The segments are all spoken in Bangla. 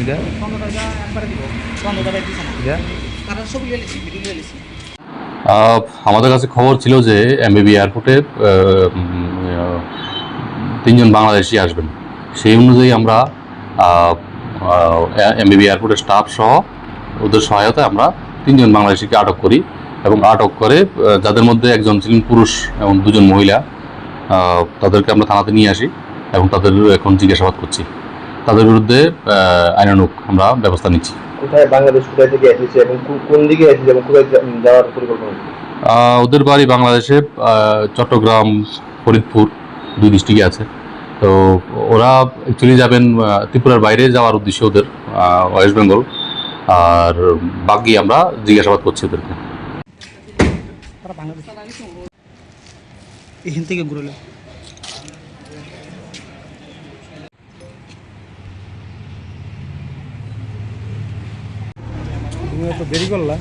এটা আমাদের কাছে খবর ছিল যে এমবিবি এয়ারপোর্টে তিনজন বাংলাদেশি আসবেন। সেই অনুযায়ী আমরা এমবিবি এয়ারপোর্টের স্টাফ সহ ওদের সহায়তায় আমরা তিনজন বাংলাদেশিকে আটক করি এবং আটক করে যাদের মধ্যে একজন ছিলেন পুরুষ এবং দুজন মহিলা, তাদেরকে আমরা থানাতে নিয়ে আসি এবং তাদের এখন জিজ্ঞাসাবাদ করছি। তাদের বিরুদ্ধে আইনানুগ আমরা ব্যবস্থা নিচ্ছি। কোথায় বাংলাদেশ কোথায় থেকে এসেছে এবং কোন দিকে এসেছে এবং কোথায় যাওয়ার পরিকল্পনা? ওদের বাড়ি বাংলাদেশে চট্টগ্রাম, ফরিদপুর দুই ডিস্ট্রিক্টে আছে। তো ওরা অ্যাকচুয়ালি যাবেন ত্রিপুরার বাইরে যাওয়ার উদ্দেশ্যে ওদের, ওয়েস্ট বেঙ্গল। আর বাকি আমরা জিজ্ঞাসাবাদ করছি ওদেরকে। এখান থেকে ঘুরলো তুমি এত দেরি করলা,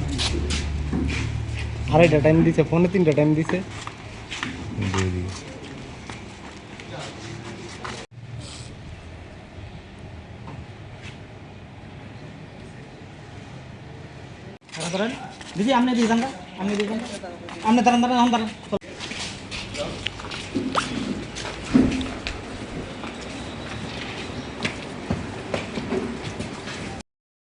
2:30টা টাইম দিছে, ফোনে 3টা টাইম দিছে। দিদি আপনি দিয়ে যান, আপনি দিয়ে যান, আপনি দাঁড়ান দাঁড়ান দাঁড়ান।